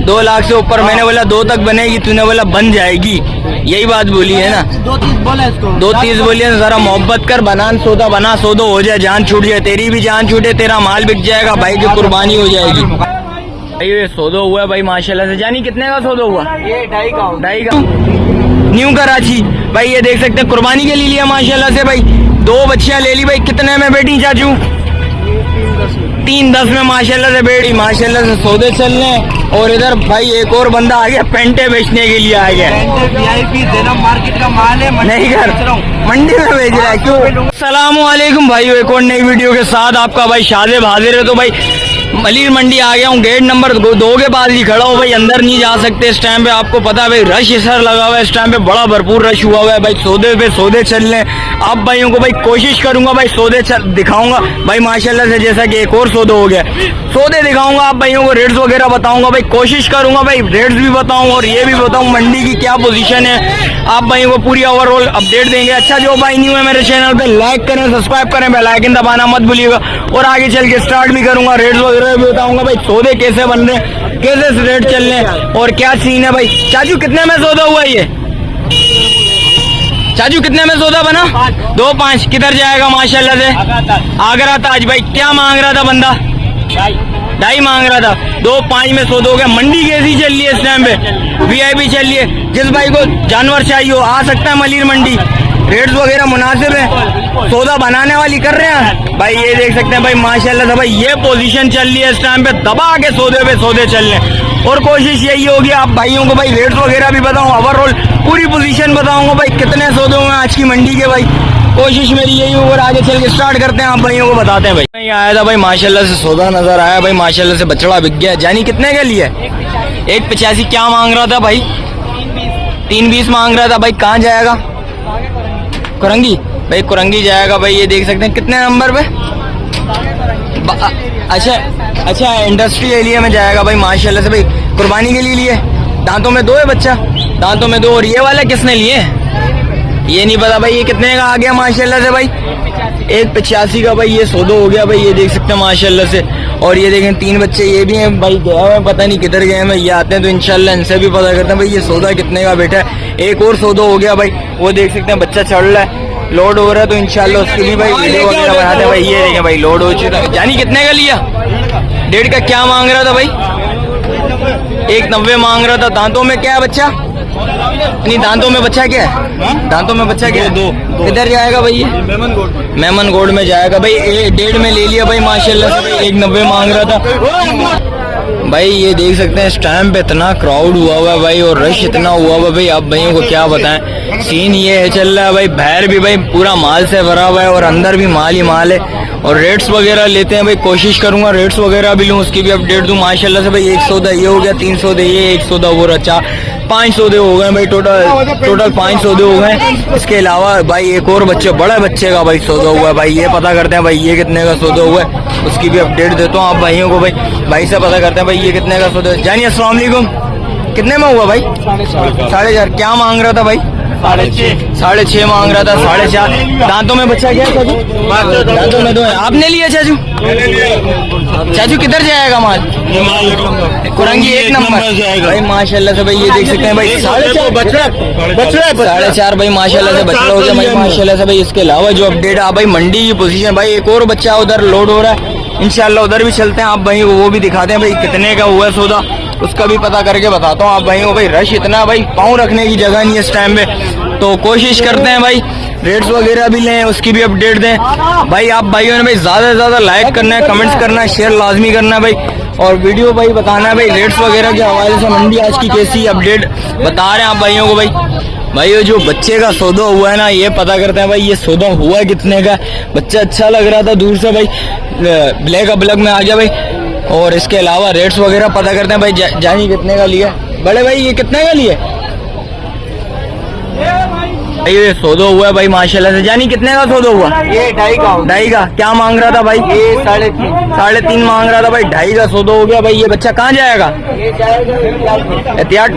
2 लाख से ऊपर। मैंने बोला 2 तक बनेगी, तूने बोला बन जाएगी, यही बात बोली है ना। 2.30 बोला इसको, 2.30 बोलिए ना। जरा मोहब्बत कर, बनान सौदा बना, सौदा हो जाए, जान छूट जाए, तेरी भी जान छूटे, तेरा माल बिक जाएगा, भाई की कुर्बानी हो जाएगी। भाई ये सौदा हुआ भाई माशाल्लाह से। जानी कितने का सौदा हुआ? ये 2.5 का। न्यू कराची भाई, ये देख सकते हैं, कुर्बानी के लिए लिया माशाल्लाह से भाई। 2 बच्चियां ले ली भाई। कितने में बेटी चाचू? 3.10 में माशाल्लाह से बेटी। माशाल्लाह से सौदे चल रहे हैं। और इधर भाई एक और बंदा आ गया, पेंटे बेचने के लिए आ गया। VIP देनम मार्केट का माल है, नहीं कर, मंडी में बेच रहा है क्यों? अस्सलामुअलैकुम भाई, एक और नई वीडियो के साथ आपका भाई शादिब हाजिर है। तो भाई मलिर मंडी आ गया हूँ, गेट नंबर 2 के पास ही खड़ा हूँ भाई। अंदर नहीं जा सकते इस टाइम पे, आपको पता है भाई रश इस लगा हुआ है इस टाइम पे, बड़ा भरपूर रश हुआ हुआ है भाई। सौदे पे सौदे चल रहे हैं। आप भाइयों को भाई कोशिश करूंगा भाई सौदे दिखाऊंगा भाई माशाल्लाह से। जैसा कि एक और सौदा हो गया, सौदे दिखाऊंगा आप भाइयों को, रेट्स वगैरह बताऊंगा भाई। कोशिश करूंगा भाई रेट्स भी बताऊं और ये भी बताऊं मंडी की क्या पोजीशन है। आप भाइयों को पूरी ओवरऑल अपडेट देंगे। अच्छा, जो भाई न्यू है मेरे चैनल पे, लाइक करें, सब्सक्राइब करें, बेल आइकन दबाना मत भूलिएगा। और आगे चल के स्टार्ट भी करूंगा, रेट्स वगैरह भी बताऊंगा भाई, सौदे कैसे बन रहे हैं, कैसे रेट चल रहे हैं और क्या सीन है भाई। चाचू कितने में सौदा हुआ ये? चाचू कितने में सौदा बना? 2.5। किधर जाएगा माशाल्लाह से? आगरा ताज भाई। क्या मांग रहा था बंदा? 2.5 मांग रहा था। 2.5 में सौदा हो गया। मंडी कैसी चल रही है इस टाइम पे? VIP चल रही है। जिस भाई को जानवर चाहिए हो आ सकता है मलिर मंडी। रेट्स वगैरह मुनासिब है, सौदा बनाने वाली कर रहे हैं भाई। ये देख सकते हैं भाई माशाल्लाह से भाई, ये पोजीशन चल रही है इस टाइम पे, दबा के सौदे पे सौदे चल रहे हैं। और कोशिश यही होगी आप भाइयों को भाई रेट्स वगैरह भी बताऊं, ओवरऑल पूरी पोजीशन बताऊंगा भाई, कितने सौदे हुए आज की मंडी के भाई। कोशिश मेरी यही होगी। और आगे चल के स्टार्ट करते हैं, आप भाइयों को बताते हैं भाई। मैं आया था भाई माशाल्लाह से, सौदा नजर आया भाई माशाल्लाह से, बछड़ा बिक गया। जानी कितने का लिया? 1.85। क्या मांग रहा था भाई? 3.20 मांग रहा था भाई। कहाँ जाएगा? कुरंगी भाई, कुरंगी जाएगा भाई। ये देख सकते हैं कितने नंबर पे? अच्छा इंडस्ट्री एरिया में जाएगा भाई माशाल्लाह से भाई। कुर्बानी के लिए लिए। दांतों में 2 है बच्चा, दांतों में 2। और ये वाला किसने लिए? ये नहीं पता भाई। ये कितने का आ गया माशाल्लाह से भाई? 1.85 का भाई ये सौदा हो गया भाई। ये देख सकते हैं माशाल्लाह से। और ये देखें 3 बच्चे ये भी हैं भाई, गया हुआ पता नहीं किधर गए हैं। ये आते हैं तो इंशाल्लाह इनसे भी पता करते हैं भाई ये सौदा कितने का बैठा है। एक और सौदा हो गया भाई, वो देख सकते हैं बच्चा चढ़ रहा है, लोड हो रहा है, तो इंशाल्लाह उसकी भी भाई वीडियो वगैरह बनाते हैं भाई। ये देखें भाई लोड हो चुका है। जानी कितने का लिया? 1.5 का। क्या मांग रहा था भाई? 1.90 मांग रहा था। दांतों में क्या है बच्चा? नहीं, दांतों में बच्चा क्या है? दांतों में बच्चा क्या है? 2। किधर जाएगा भाई ये? मेमन गोड में जाएगा भाई। 1.5 में ले लिया भाई माशाल्लाह से भाई। 1.90 मांग रहा था भाई। ये देख सकते हैं इस टाइम पे इतना क्राउड हुआ हुआ है भाई, और रश इतना हुआ हुआ है भाई, आप भाइयों को क्या बताएं। सीन ये है चल रहा है भाई, बाहर भी भाई पूरा माल से भरा हुआ है और अंदर भी माल ही माल है। और रेट्स वगैरह लेते हैं भाई, कोशिश करूंगा रेट्स वगैरह भी लूँ, उसकी भी अपडेट दूं माशाल्लाह से भाई। 1 सौदा ये हो गया, 3 सौदे ये, 1 सौदा वो रहा, 5 सौदे हो गए भाई। टोटल 5 सौदे हो गए। इसके अलावा भाई एक और बड़े बच्चे का भाई सौदा हुआ है भाई। ये पता करते हैं भाई ये कितने का सौदा हुआ है, उसकी भी अपडेट देता हूँ आप भाइयों को भाई। भाई से पता करते हैं भाई ये कितने का सौदा। जानिए अस्सलाम वालेकुम, कितने में हुआ भाई? 4.5। क्या मांग रहा था भाई? 6.5 मांग रहा था। 4.5। दांतों में बच्चा क्या चाचू? दांतों में 2 है। आपने लिया चाचू? चाचू किधर जाएगा माल? कुरंगी 1 नंबर भाई माशाल्लाह से भाई। ये देख सकते हैं भाई 4.5 भाई माशाल्लाह से बच्चा हो गया भाई माशाल्लाह से भाई। इसके अलावा जो अपडेट है भाई मंडी की पोजीशन भाई, एक और बच्चा उधर लोड हो रहा है, इंशाल्लाह उधर भी चलते हैं आप भाई वो भी दिखाते हैं भाई कितने का हुआ है सौदा, उसका भी पता करके बताता हूँ आप भाई को। भाई रश इतना भाई, पाँव रखने की जगह नहीं है इस टाइम पे, तो कोशिश करते हैं भाई रेट्स वगैरह भी लें, उसकी भी अपडेट दें भाई। आप भाइयों ने भाई ज़्यादा से ज़्यादा लाइक करना है, कमेंट्स करना है, शेयर लाजमी करना है भाई, और वीडियो भाई बताना है भाई रेट्स वगैरह के हवाले से मंडी आज की कैसी अपडेट बता रहे हैं आप भाइयों को भाई। ये जो बच्चे का सौदा हुआ है ना, ये पता करते हैं भाई ये सौदा हुआ है कितने का। बच्चा अच्छा लग रहा था दूर से भाई, ब्लैक में आ गया भाई। और इसके अलावा रेट्स वगैरह पता करते हैं भाई। जानी कितने का लिया? बड़े भाई ये कितने का लिया? ये सौदा हुआ है भाई माशाल्लाह से। जानी कितने का सौदा हुआ? ये 2.5 का। क्या मांग रहा था भाई? ये 3.5। 3.5 मांग रहा था भाई। 2.5 का सौदा हो गया भाई। ये बच्चा कहाँ जाएगा? ये जाएगा एहतियात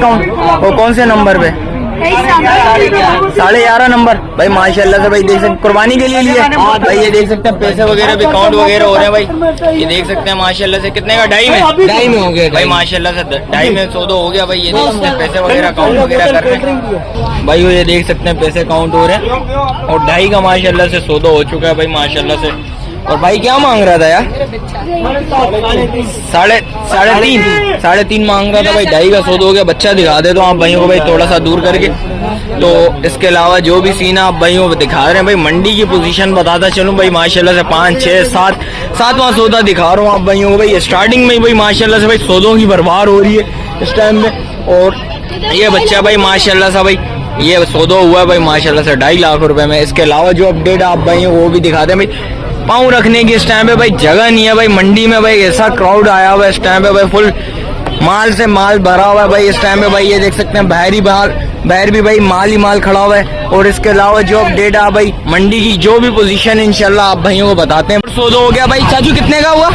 कौन से नंबर पे? 11.5 नंबर भाई माशाल्लाह से भाई देख सकते कुर्बानी के लिए लिए भाई। ये देख सकते हैं पैसे वगैरह भी काउंट वगैरह हो रहे हैं भाई। ये देख सकते हैं माशाल्लाह से कितने का 2.5 में हो गया भाई माशाल्लाह से 2.5 में सौदा हो गया भाई। ये देख सकते हैं पैसे वगैरह काउंट वगैरह कर रहे हैं भाई। ये देख सकते हैं पैसे काउंट हो रहे हैं और 2.5 का माशाल्लाह से सौदा हो चुका है भाई माशाल्लाह से। और भाई क्या मांग रहा था यार? 3.5 मांग रहा था भाई। 2.5 का सौदा हो गया। बच्चा दिखा दे तो आप भाइयों को भाई थोड़ा सा दूर करके। तो इसके अलावा जो भी सीन आप भाइयों को दिखा रहे हैं भाई, मंडी की पोजीशन बताता चलूं भाई माशाल्लाह से 5, 6, 7वां सौदा दिखा रहा हूँ आप भाइयों को भाई। स्टार्टिंग में भाई माशाल्लाह से भाई सौदों की बरबार हो रही है इस टाइम में। और ये बच्चा भाई माशाल्लाह से भाई ये सौदा हुआ है भाई माशाल्लाह से 2.5 लाख रुपए में। इसके अलावा जो अपडेट आप भाइयों वो भी दिखाते हैं भाई। पाँव रखने की इस टाइम पे भाई जगह नहीं है भाई मंडी में भाई। ऐसा क्राउड आया हुआ है इस टाइम पे भाई, फुल माल से माल भरा हुआ है भाई इस टाइम पे भाई। ये देख सकते हैं बाहर भी भाई माल ही माल खड़ा हुआ है। और इसके अलावा जो अपडेट है भाई मंडी की जो भी पोजीशन है इंशाल्लाह आप भाइयों को बताते हैं। सौदा हो गया भाई। चाचू कितने का हुआ?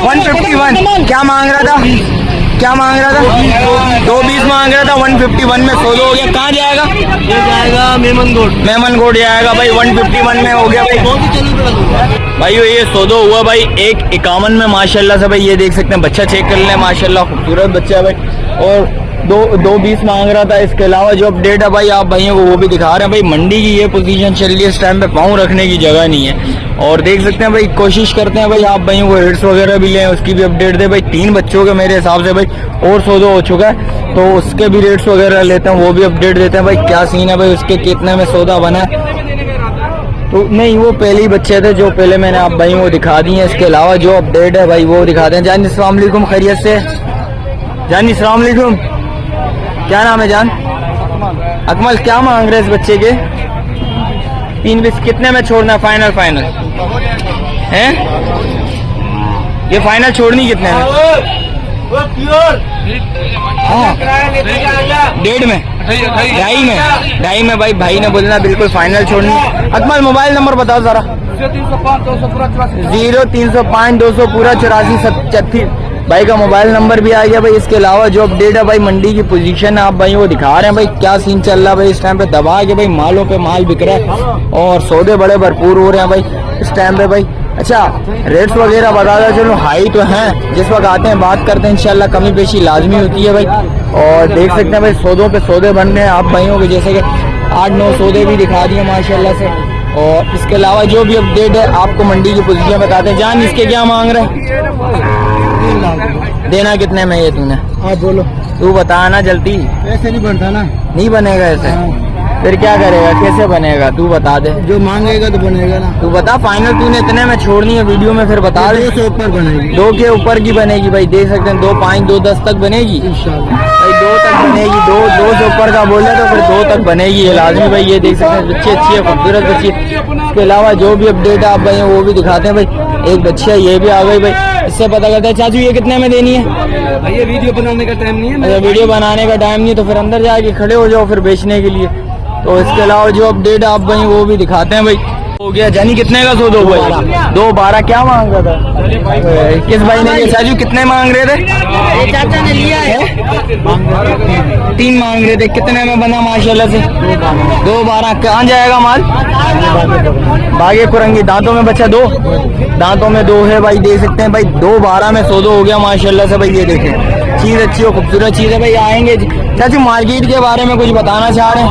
151। क्या मांग रहा था? 2.20 मांग रहा था। 151 में सौदा हो गया। कहाँ जाएगा? ये जाएगा मेमन गोड जाएगा भाई। 151 में हो गया भाई। ये सौदा हुआ भाई 151 में माशाल्लाह से भाई। ये देख सकते हैं बच्चा चेक कर लें माशाल्लाह खूबसूरत बच्चा है भाई। और 2.20 मांग रहा था। इसके अलावा जो अपडेट है भाई आप भाइयों को वो भी दिखा रहे हैं भाई। मंडी की ये पोजीशन चल रही है इस टाइम पे, पाँव रखने की जगह नहीं है। और देख सकते हैं भाई कोशिश करते हैं भाई आप भाइयों को रेट्स वगैरह भी लें, उसकी भी अपडेट दे भाई। 3 बच्चों के मेरे हिसाब से भाई और सौदा हो चुका है तो उसके भी रेट्स वगैरह लेते हैं, वो भी अपडेट देते हैं भाई। क्या सीन है भाई उसके, कितने में सौदा बना है? तो नहीं वो पहले ही बच्चे थे जो पहले मैंने आप भाइयों को दिखा दिए। इसके अलावा जो अपडेट है भाई वो दिखाते हैं। जानी अस्सलाम वालेकुम, खैरियत से? जानी अस्सलाम वालेकुम, क्या नाम है जान? अकमल। क्या मांग रहे हैं इस बच्चे के? 3 बीस कितने में छोड़ना? फाइनल है ये फाइनल छोड़नी कितने में? हाँ 1.5 में, 2.5 में भाई। भाई ने बोलना बिल्कुल फाइनल छोड़नी। अकमल मोबाइल नंबर बताओ जरा। 0305 200 पूरा 84 भाई का मोबाइल नंबर भी आ गया भाई। इसके अलावा जो अपडेट है भाई मंडी की पोजीशन आप भाई वो दिखा रहे हैं भाई। क्या सीन चल रहा है भाई इस टाइम पे? दबा के भाई मालों पे माल बिक रहा है और सौदे बड़े भरपूर हो रहे हैं भाई इस टाइम पे भाई। अच्छा रेट्स वगैरह बता दो चलो। हाई तो हैं, जिस वक्त आते हैं बात करते हैं इंशाल्लाह। कमी पेशी लाजमी होती है भाई। और देख सकते हैं भाई सौदों पे सौदे बन रहे हैं आप भाइयों के, जैसे कि 8-9 सौदे भी दिखा दिए माशाल्लाह से। और इसके अलावा जो भी अपडेट है आपको मंडी की पोजीशन बताते हैं। जान इसके क्या मांग रहे हैं? देना कितने में ये तूने? आप बोलो, तू बता ना जल्दी। ऐसे नहीं बनता ना। नहीं बनेगा ऐसे? फिर क्या करेगा, कैसे बनेगा? तू बता दे। जो मांगेगा तो बनेगा ना। तू बता फाइनल तूने इतने में छोड़नी है वीडियो में, फिर बता दे। 2 से ऊपर बनेगी। 2 के ऊपर की बनेगी भाई। देख सकते हैं 2.5, 2.10 तक बनेगी इंशाल्लाह भाई। 2 तक बनेगी। 2 से ऊपर का बोले तो फिर 2 तक बनेगी ये लाजमी भाई। ये देख सकते हैं बच्ची अच्छी है, खूबसूरत बच्ची। इसके अलावा जो भी अपडेट है आप भाई वो भी दिखाते हैं भाई। एक बच्ची है ये भी आ गई भाई, इससे पता करता है। चाचू ये कितने में देनी है? भाई ये वीडियो बनाने का टाइम नहीं है। अच्छा वीडियो बनाने का टाइम नहीं है तो फिर अंदर जाके खड़े हो जाओ फिर बेचने के लिए। तो इसके अलावा जो अपडेट आप भाई वो भी दिखाते हैं भाई। हो गया जानी कितने का सौदा हुआ? 2.12 क्या मांग रहा था? किस भाई ने ये? चाचू कितने मांग रहे थे? चाचा ने लिया है 3 मांग रहे थे। कितने में बना माशाल्लाह से? 2.12। कहाँ जाएगा माल? बागे कुरंगी। दांतों में बच्चा 2, दांतों में 2 है भाई। देख सकते हैं भाई 2.12 में सौदा हो गया माशाल्लाह से भाई। ये देखें चीज अच्छी और खूबसूरत चीज है भाई। आएंगे चाचू मार्केट के बारे में कुछ बताना चाह रहे हैं?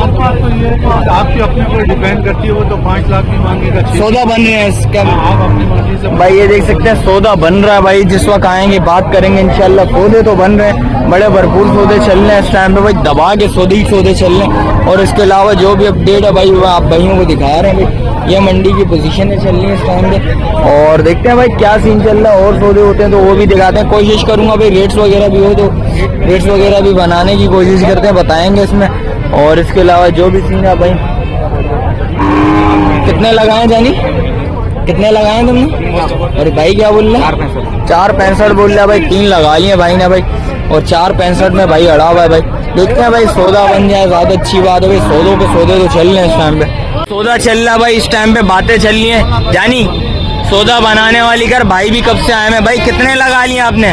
आपकी अपने पर डिपेंड करती है, वो तो 5 लाख की मांगेगा। सौदा बन रहे हैं इसका आप अपनी मर्जी से भाई। ये देख सकते हैं सौदा बन रहा है भाई। जिस वक्त आएंगे बात करेंगे इंशाल्लाह। सौदे तो बन रहे हैं, बड़े भरपूर सौदे चल रहे हैं इस टाइम पे भाई। दबा के सौदे चल रहे हैं। और इसके अलावा जो भी अपडेट है भाई वो आप भाइयों को दिखा रहे हैं भाई। ये मंडी की पोजीशन है चल रही है इस टाइम पे। और देखते हैं भाई क्या सीन चल रहा है। और सौदे होते हैं तो वो भी दिखाते हैं। कोशिश करूंगा भाई रेट्स वगैरह भी हो तो रेट्स वगैरह भी बनाने की कोशिश करते हैं, बताएंगे इसमें। और इसके अलावा जो भी सीन है भाई। कितने लगाए जानी? कितने लगाए तुमने? अरे भाई क्या बोल रहे? 4.65 बोल रहा है भाई। 3 लगा लिए भाई ने भाई। और 4.65 में भाई अड़ा हुआ है भाई। देखते हैं भाई सौदा बन जाए ज्यादा अच्छी बात है भाई। सौदों पे सौदे तो चल रहे हैं इस टाइम पे। सौदा चल रहा है भाई इस टाइम पे, बातें चल रही हैं। जानी सौदा बनाने वाली कर भाई भी कब से आए हैं भाई। कितने लगा लिए आपने?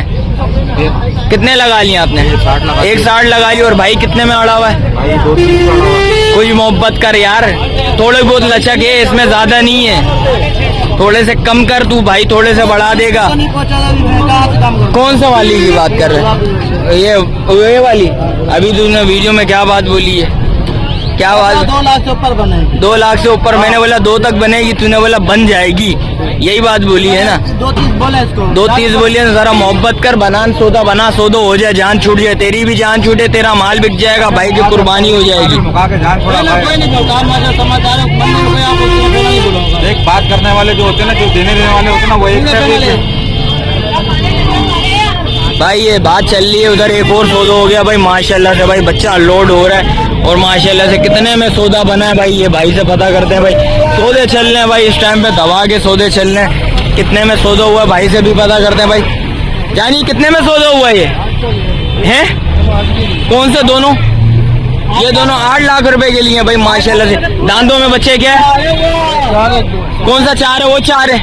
कितने लगा लिए आपने? 160 लगा लिया। और भाई कितने में अड़ा हुआ है? भाई 230 पड़ा हुआ है। कुछ मोहब्बत कर यार, थोड़े बहुत लचक है इसमें, ज्यादा नहीं है। थोड़े से कम कर तू भाई, थोड़े से बढ़ा देगा। कौन सा वाली की बात कर रहे हैं? ये वाली? अभी तूने वीडियो में क्या बात बोली है? क्या बात? 2 लाख से ऊपर बनेगी। 2 लाख से ऊपर? मैंने बोला 2 तक बनेगी, तूने बोला बन जाएगी, यही बात बोली है ना? 230 बोला इसको। 230 बोली है। जरा मोहब्बत कर, बनान सौदा बना, सौदा हो जाए, जान छूट जाए, तेरी भी जान छूटे, तेरा माल बिक जाएगा, भाई की कुर्बानी हो जाएगी। मुका के जान छोड़ा भाई। कोई नहीं बोलता, हमारे समाचार है, बनने को आप उसको बोला नहीं बोला। एक बात करने वाले जो होते हैं ना, जो देने देने वाले होते हैं ना, वो एक से भाई ये बात चल रही है, उधर एक और सौदा हो गया भाई माशाल्लाह से। भाई बच्चा लोड हो रहा है और माशाल्लाह से कितने में सौदा बना है भाई, ये भाई से पता करते हैं। भाई सौदे चल रहे हैं भाई, इस टाइम पे दबा के सौदे चल रहे हैं। कितने में सौदा हुआ है भाई से भी पता करते हैं। भाई जानी कितने में सौदा हुआ है ये हैं? कौन से दोनों? ये दोनों 8 लाख रुपए के लिए भाई माशाल्लाह से। दांतों में बच्चे क्या है? कौन सा 4 है? वो 4 है,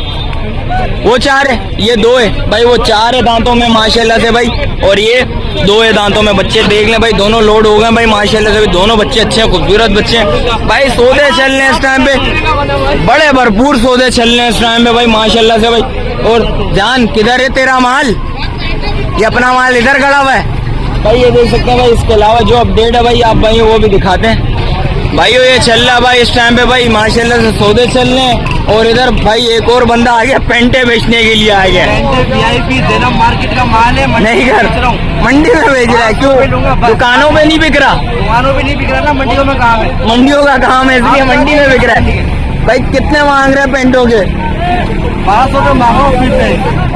वो 4 है, ये 2 है भाई। वो 4 है दांतों में माशाल्लाह से भाई, और ये 2 है दांतों में। बच्चे देख लें भाई, दोनों लोड हो गए भाई माशाल्लाह से। दोनों बच्चे अच्छे हैं, खूबसूरत बच्चे हैं भाई। सौदे चल रहे हैं इस टाइम पे, बड़े भरपूर सौदे चल रहे हैं इस टाइम पे भाई माशाल्लाह से भाई। और जान किधर है तेरा माल? ये अपना माल इधर खड़ा हुआ है भाई, ये देख सकते हैं भाई। इसके अलावा जो अपडेट है भाई आप भाई वो भी दिखाते हैं भाइयों। ये चल रहा है भाई इस टाइम पे भाई माशाल्लाह से, सौदे चल रहे हैं। और इधर भाई एक और बंदा आ गया, पेंटे बेचने के लिए आ गया। VIP देना मार्केट का माल है, नहीं कर, मंडी में बेच रहा है। क्यों दुकानों में नहीं बिक रहा? दुकानों पे नहीं बिक रहा ना, मंडियों में काम है। मंडियों का काम है, इसलिए मंडी में बिक रहा है भाई। कितने मांग रहे हैं पेंटों के? 1200 तो मांगो फिर से।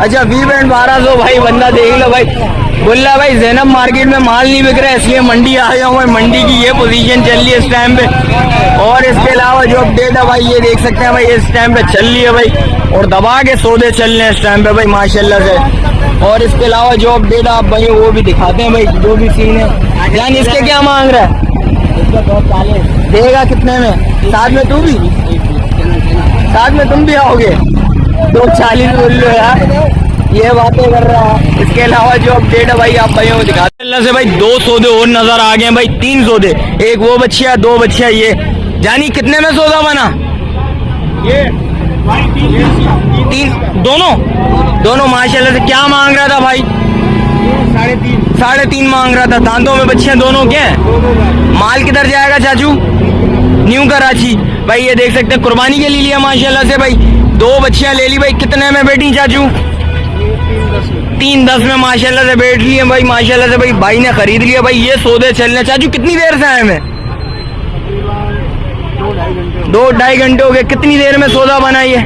अच्छा 20 पेंट 1200 भाई। बंदा देख लो भाई, बोल रहा भाई ज़ैनब मार्केट में माल नहीं बिक रहा है, इसलिए मंडी आ गया हूँ। मंडी की ये पोजीशन चल रही है इस टाइम पे। और इसके अलावा जो अपडेट है भाई ये देख सकते हैं भाई, इस टाइम पे चल रही है भाई, और दबा के सौदे चल रहे हैं इस टाइम पे भाई माशाल्लाह से। और इसके अलावा जो अपडेट आप भाई वो भी दिखाते हैं भाई, जो भी सीन है। जान इसके क्या मांग रहा है? देगा कितने में? साथ में तू भी, साथ में तुम भी आओगे? 240 बोल लो यार, ये बातें कर रहा है। इसके अलावा जो अपडेट है भाई आप भाइयों को दिखाते हैं। अल्लाह से भाई 2 सौदे और नजर आ गए भाई, 3 सौदे, एक वो बच्चिया 2 बच्चिया। ये जानी कितने में सौदा बना? ये 3 दोनों माशाल्लाह से। क्या मांग रहा था भाई? 3.5 मांग रहा था। दांतों में बच्चियां दोनों क्या है? माल किधर जाएगा चाचू? न्यू कराची भाई। ये देख सकते हैं कुर्बानी के लिए लिया माशाल्लाह से भाई। 2 बच्चियां ले ली भाई। कितने में बेटी चाचू? 310 में माशाल्लाह से बैठ लिए भाई माशाल्लाह से भाई। भाई ने खरीद लिया भाई। ये सौदे चलने चाचू कितनी देर से आए मैं? 2-2.5 घंटे हो गए। कितनी देर में सौदा बना ये?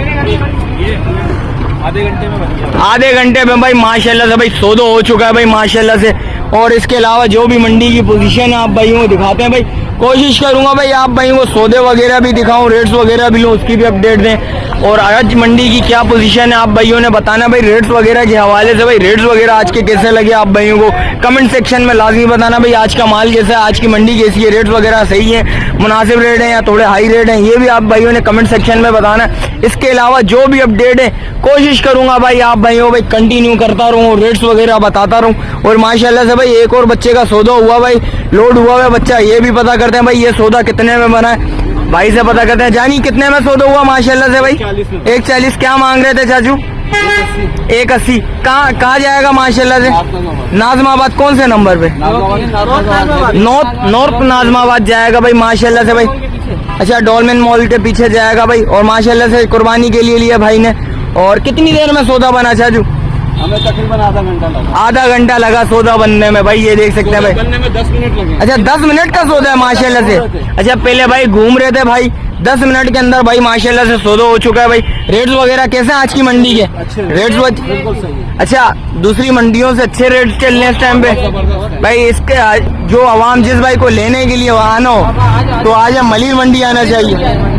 आधे घंटे में बन गया। आधे घंटे में भाई माशाल्लाह से भाई सौदा हो चुका है भाई माशाल्लाह से। और इसके अलावा जो भी मंडी की पोजीशन है आप भाइयों को दिखाते हैं भाई। कोशिश करूंगा भाई आप भाइयों को सौदे वगैरह भी दिखाऊं, रेट्स वगैरह भी लो, उसकी भी अपडेट दें। और आज मंडी की क्या पोजीशन है आप भाइयों ने बताना भाई, रेट्स वगैरह के हवाले से भाई। रेट्स वगैरह आज के कैसे लगे आप भाइयों को कमेंट सेक्शन में लाजमी बताना भाई। आज का माल कैसा है, आज की मंडी कैसी है, रेट्स वगैरह सही है, मुनासिब रेट है या थोड़े हाई रेट है, ये भी आप भाइयों ने कमेंट सेक्शन में बताना। इसके अलावा जो भी अपडेट है कोशिश करूंगा भाई आप भाइयों भाई कंटिन्यू करता रहूं, रेट्स वगैरह बताता रहूं। और माशाल्लाह से भाई एक और बच्चे का सौदा हुआ भाई, लोड हुआ है बच्चा, ये भी पता करते हैं भाई ये सौदा कितने में बना है। भाई से पता करते हैं। जानी कितने में सौदा हुआ माशाल्लाह से भाई? 140। क्या मांग रहे थे चाचू? 180। कहाँ जाएगा माशाल्लाह से? नाजमाबाद। कौन से नंबर पे? नॉर्थ नाजमाबाद जाएगा भाई माशाल्लाह से भाई। अच्छा डॉल्मेन मॉल के पीछे जाएगा भाई। और माशाल्लाह से कुर्बानी के लिए लिया भाई ने। और कितनी देर में सौदा बना चाचू? हमें तकरीबन आधा घंटा लगा। आधा घंटा लगा सौदा बनने में भाई। ये देख सकते हैं भाई, बनने में 10 मिनट लगे। अच्छा 10 मिनट का सौदा है माशाल्लाह से। अच्छा पहले भाई घूम रहे थे भाई, 10 मिनट के अंदर भाई माशाल्लाह से सौदा हो चुका है भाई। रेट्स वगैरह कैसे हैं आज की मंडी के? रेट्स बिल्कुल सही है। अच्छा दूसरी मंडियों से अच्छे रेट चल रहे हैं इस टाइम पे भाई। इसके जो आवाम जिस भाई को लेने के लिए आना हो तो आज मलिर मंडी आना चाहिए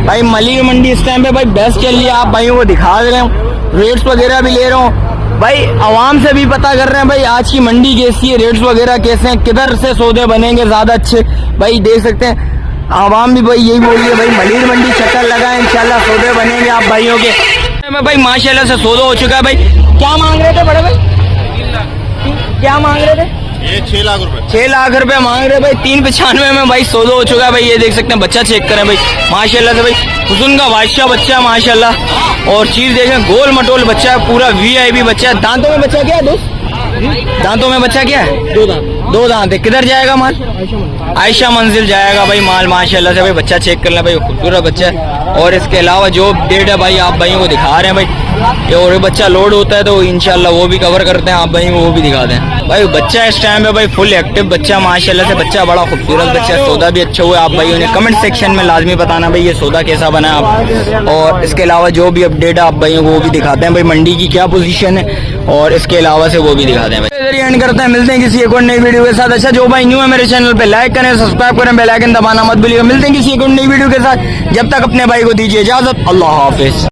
भाई। मलिर मंडी इस टाइम पे भाई बेस्ट चल रही है, आप भाइयों को दिखा दे रहे हूँ, रेट्स वगैरह भी ले रहा हूँ भाई। आवाम से भी पता कर रहे हैं भाई आज की मंडी कैसी है, रेट्स वगैरह कैसे हैं, किधर से सौदे बनेंगे ज्यादा अच्छे भाई। देख सकते हैं आवाम भी भाई यही बोल रही है भाई मलिर मंडी चक्कर लगाए, इंशाल्लाह सौदे बनेंगे आप भाइयों के। मैं भाई माशाल्लाह से सौदा हो चुका है भाई। क्या मांग रहे थे बड़े भाई? क्या मांग रहे थे? ये 6 लाख रुपए। 6 लाख रुपए मांग रहे भाई। 395 में भाई सौदा हो चुका है भाई। ये देख सकते हैं, बच्चा चेक करें भाई माशाल्लाह से भाई, हुस्न का बादशाह बच्चा है माशाल्लाह। और चीज देखें, गोल मटोल बच्चा है, पूरा वीआईपी बच्चा है। दांतों में बच्चा क्या है दोस्त? दांतों में बच्चा क्या है? 2 दांत। 2 दांत है। किधर जाएगा माल? आयशा मंजिल जाएगा भाई माल माशाल्लाह से भाई। बच्चा चेक कर लें भाई, खूबसूरत बच्चा है। और इसके अलावा जो डेट है भाई आप भाइयों को दिखा रहे हैं भाई, ये और बच्चा लोड होता है तो इंशाल्लाह वो भी कवर करते हैं, आप भाई वो भी दिखा दें भाई। बच्चा इस टाइम पे भाई फुल एक्टिव बच्चा माशाल्लाह से, बच्चा बड़ा खूबसूरत बच्चा है। सौदा भी अच्छा हुआ है। आप भाइयों ने कमेंट सेक्शन में लाजमी बताना भाई ये सौदा कैसा बना है आप। और इसके अलावा जो भी अपडेट है आप भाइयों को वो भी दिखाते हैं भाई, मंडी की क्या पोजीशन है और इसके अलावा से वो भी दिखाते हैं भाई। इधर ही एंड करते हैं, मिलते हैं किसी एक और नई वीडियो के साथ। अच्छा जो भाई न्यू है मेरे चैनल पे लाइक करें, सब्सक्राइब करें, बेल आइकन दबाना मत भूलिएगा। मिलते हैं किसी एक और नई वीडियो के साथ, जब तक अपने भाई को दीजिए इजाजत। अल्लाह हाफिज।